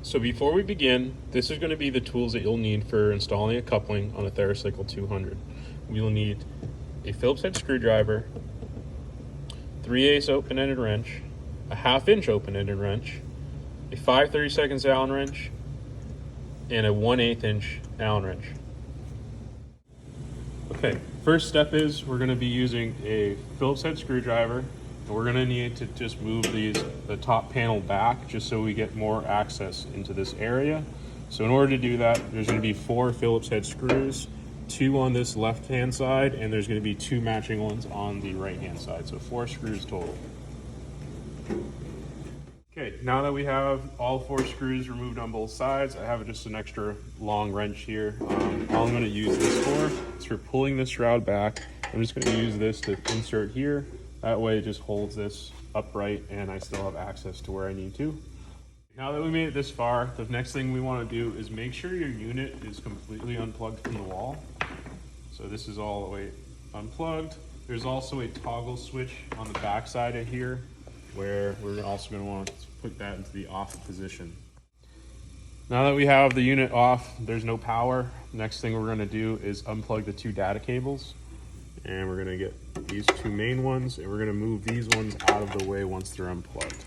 So before we begin, this is going to be the tools that you'll need for installing a coupling on a TheraCycle 200. We'll need a Phillips head screwdriver, 3/8 open-ended wrench, a 1/2 inch open-ended wrench, a 5/32 Allen wrench, and a 1/8 inch Allen wrench. Okay, first step is we're going to be using a Phillips head screwdriver. And we're going to need to just move the top panel back just so we get more access into this area. So in order to do that, there's going to be 4 Phillips head screws, 2 on this left hand side, and there's going to be 2 matching ones on the right hand side. So 4 screws total. Okay, now that we have all 4 screws removed on both sides, I have just an extra long wrench here. All I'm going to use this for is for pulling the shroud back. I'm just going to use this to insert here. That way it just holds this upright and I still have access to where I need to. Now that we made it this far, the next thing we want to do is make sure your unit is completely unplugged from the wall. So this is all the way unplugged. There's also a toggle switch on the back side of here where we're also going to want to put that into the off position. Now that we have the unit off, there's no power. Next thing we're going to do is unplug the 2 data cables. And we're going to get these 2 main ones, and we're going to move these ones out of the way once they're unplugged.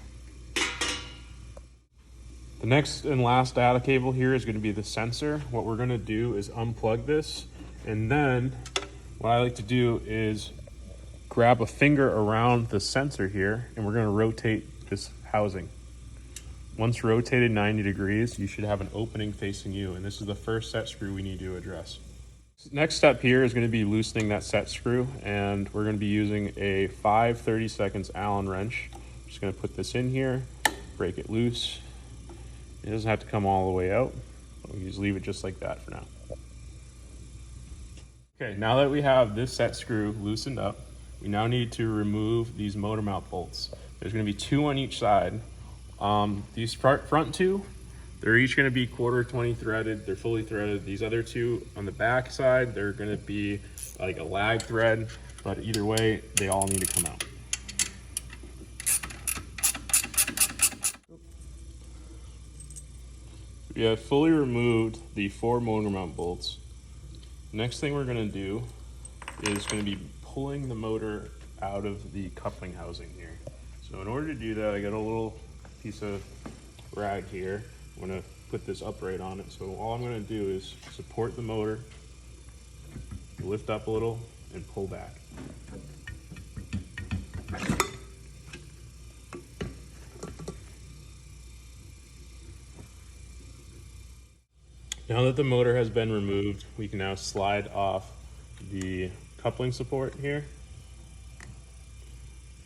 The next and last data cable here is going to be the sensor. What we're going to do is unplug this, and then what I like to do is grab a finger around the sensor here, and we're going to rotate this housing. Once rotated 90 degrees, you should have an opening facing you, and this is the first set screw we need to address. Next step here is going to be loosening that set screw, and we're going to be using a 5/32 Allen wrench. I'm just going to put this in here, break it loose. It doesn't have to come all the way out. We just leave it just like that for now. Okay, now that we have this set screw loosened up, we now need to remove these motor mount bolts. There's going to be 2 on each side. These front 2, they're each going to be 1/4 threaded. They're fully threaded. These other 2 on the back side, they're going to be like a lag thread, but either way, they all need to come out. We have fully removed the 4 motor mount bolts. Next thing we're going to do is going to be pulling the motor out of the coupling housing here. So in order to do that, I got a little piece of rag here. I'm going to put this upright on it. So all I'm going to do is support the motor, lift up a little, and pull back. Now that the motor has been removed, we can now slide off the coupling support here.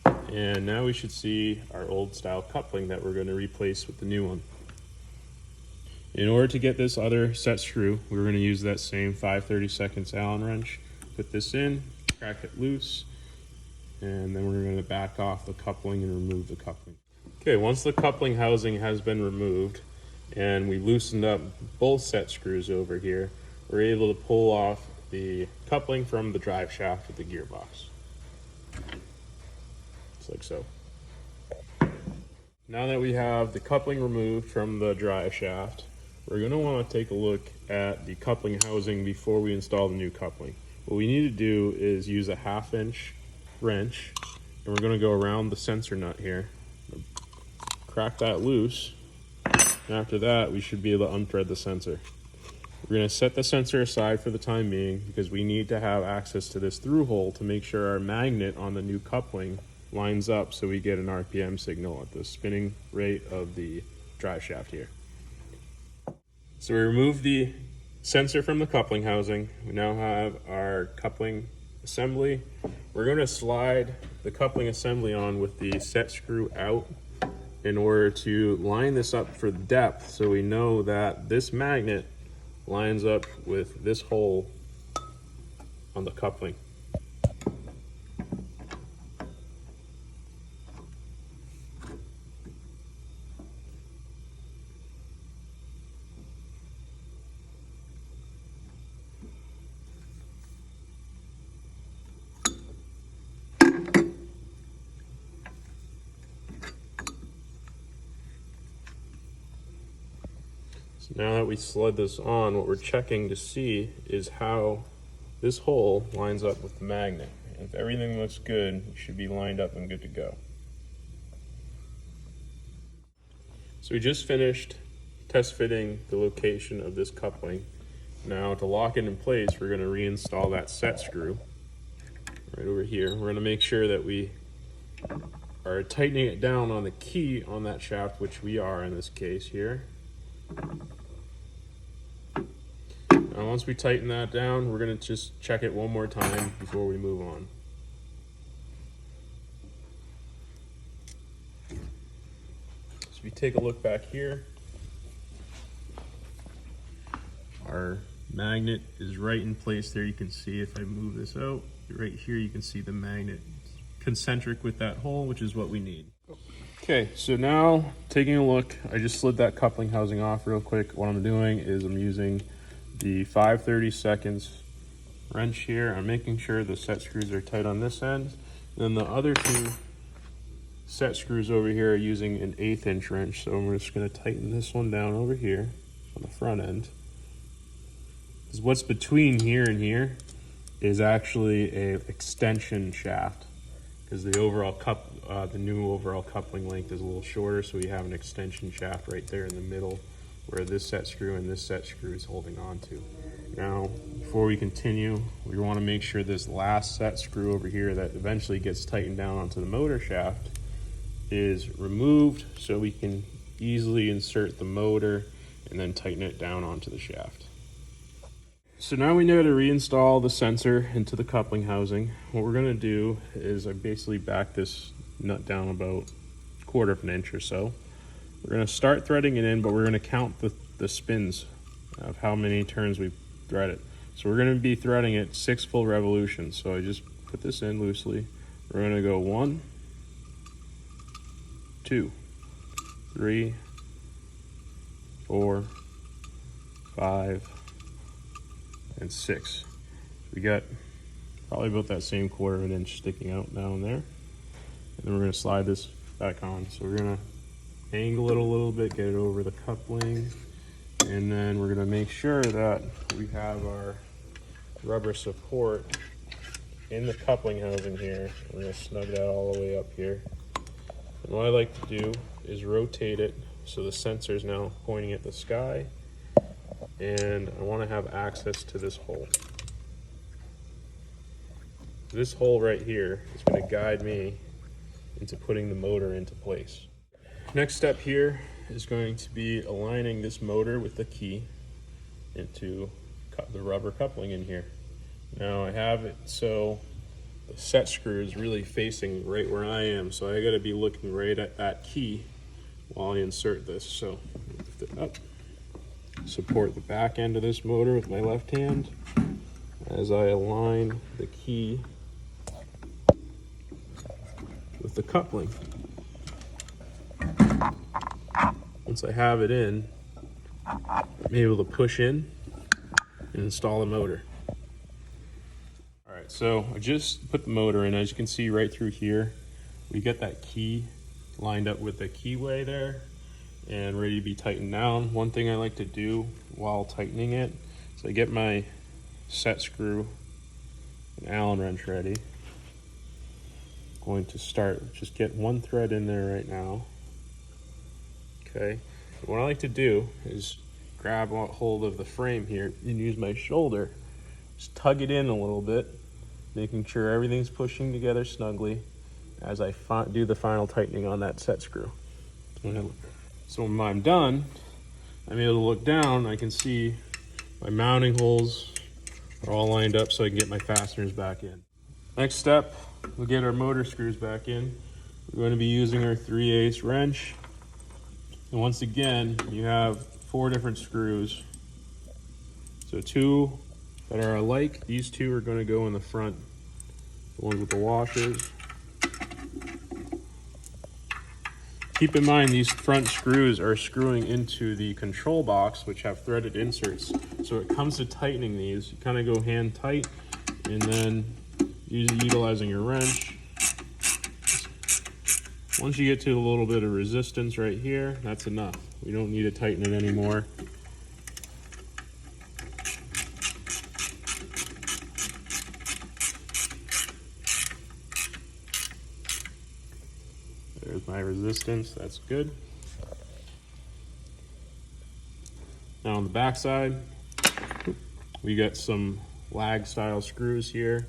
And now we should see our old style coupling that we're going to replace with the new one. In order to get this other set screw, we're going to use that same 5/32 Allen wrench. Put this in, crack it loose, and then we're going to back off the coupling and remove the coupling. Okay, once the coupling housing has been removed and we loosened up both set screws over here, we're able to pull off the coupling from the drive shaft with the gearbox. Just like so. Now that we have the coupling removed from the drive shaft, we're going to want to take a look at the coupling housing before we install the new coupling. What we need to do is use a 1/2 inch wrench, and we're going to go around the sensor nut here, crack that loose, and after that we should be able to unthread the sensor. We're going to set the sensor aside for the time being because we need to have access to this through hole to make sure our magnet on the new coupling lines up so we get an RPM signal at the spinning rate of the drive shaft here. So we remove the sensor from the coupling housing. We now have our coupling assembly. We're going to slide the coupling assembly on with the set screw out in order to line this up for depth so we know that this magnet lines up with this hole on the coupling. So now that we slid this on, what we're checking to see is how this hole lines up with the magnet. And if everything looks good, it should be lined up and good to go. So we just finished test fitting the location of this coupling. Now to lock it in place, we're going to reinstall that set screw right over here. We're going to make sure that we are tightening it down on the key on that shaft, which we are in this case here. Now once we tighten that down, we're going to just check it one more time before we move on. So if you take a look back here, our magnet is right in place there. You can see if I move this out, right here you can see the magnet concentric with that hole, which is what we need. Okay, so now taking a look, I just slid that coupling housing off real quick. What I'm doing is I'm using the 5/32 wrench here. I'm making sure the set screws are tight on this end. Then the other two set screws over here are using an 1/8 inch wrench. So I'm just going to tighten this one down over here on the front end. Because what's between here and here is actually a extension shaft. Because the overall the new overall coupling length is a little shorter, so we have an extension shaft right there in the middle where this set screw and this set screw is holding on to. Now, before we continue, we want to make sure this last set screw over here that eventually gets tightened down onto the motor shaft is removed so we can easily insert the motor and then tighten it down onto the shaft. So now we know how to reinstall the sensor into the coupling housing. What we're going to do is I basically back this nut down about 1/4 inch or so. We're going to start threading it in, but we're going to count the spins of how many turns we've threaded. So we're going to be threading it 6 full revolutions. So I just put this in loosely. We're going to go 1, 2, 3, 4, 5, and 6. We got probably about that same 1/4 inch sticking out down there. And then we're going to slide this back on. So we're going to angle it a little bit, get it over the coupling, and then we're going to make sure that we have our rubber support in the coupling housing here. We're going to snug that all the way up here. And what I like to do is rotate it so the sensor is now pointing at the sky, and I want to have access to this hole. This hole right here is going to guide me into putting the motor into place. Next step here is going to be aligning this motor with the key into the rubber coupling in here. Now I have it so the set screw is really facing right where I am, so I got to be looking right at that key while I insert this. So lift it up, support the back end of this motor with my left hand as I align the key with the coupling. Once I have it in, I'm able to push in and install the motor. All right, so I just put the motor in. As you can see right through here, we get that key lined up with the keyway there and ready to be tightened down. One thing I like to do while tightening it is I get my set screw and Allen wrench ready. I'm going to start, just get one thread in there right now. Okay, and what I like to do is grab a hold of the frame here and use my shoulder, just tug it in a little bit, making sure everything's pushing together snugly as I do the final tightening on that set screw. So when I'm done, I'm able to look down, I can see my mounting holes are all lined up so I can get my fasteners back in. Next step, we'll get our motor screws back in. We're going to be using our 3/8 wrench. And once again, you have 4 different screws. So 2 that are alike. These 2 are going to go in the front, the ones with the washers. Keep in mind these front screws are screwing into the control box, which have threaded inserts. So it comes to tightening these, you kind of go hand tight, and then utilizing your wrench. Once you get to a little bit of resistance right here, that's enough. We don't need to tighten it anymore. resistance, that's good. Now on the back side, we got some lag style screws here.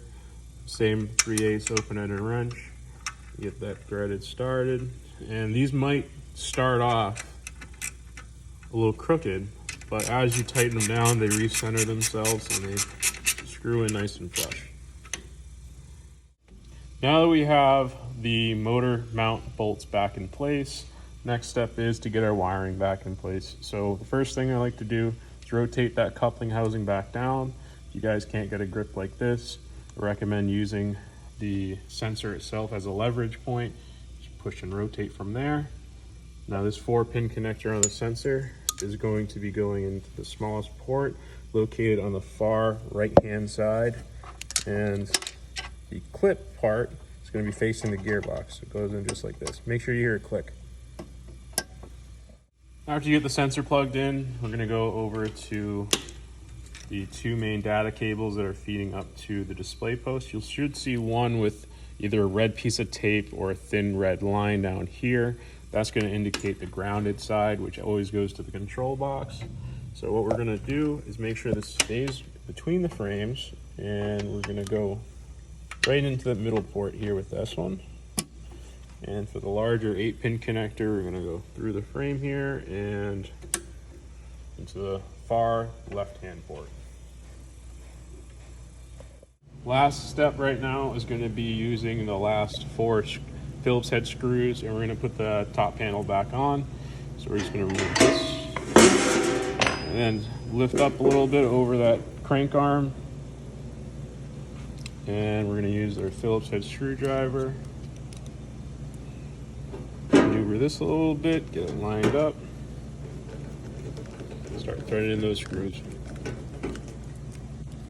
Same 3/8 open-ended wrench. Get that threaded started. And these might start off a little crooked, but as you tighten them down, they recenter themselves and they screw in nice and flush. Now that we have the motor mount bolts back in place, next step is to get our wiring back in place. So the first thing I like to do is rotate that coupling housing back down. If you guys can't get a grip like this, I recommend using the sensor itself as a leverage point. Just push and rotate from there. Now this 4-pin connector on the sensor is going to be going into the smallest port located on the far right-hand side, and the clip part is going to be facing the gearbox. So it goes in just like this. Make sure you hear it click. After you get the sensor plugged in, we're going to go over to the 2 main data cables that are feeding up to the display post. You should see one with either a red piece of tape or a thin red line down here. That's going to indicate the grounded side, which always goes to the control box. So what we're going to do is make sure this stays between the frames, and we're going to go right into the middle port here with this one. And for the larger 8-pin connector, we're going to go through the frame here and into the far left-hand port. Last step right now is going to be using the last 4 Phillips head screws, and we're going to put the top panel back on. So we're just going to remove this and then lift up a little bit over that crank arm, and we're going to use our Phillips head screwdriver, maneuver this a little bit, get it lined up, start threading in those screws.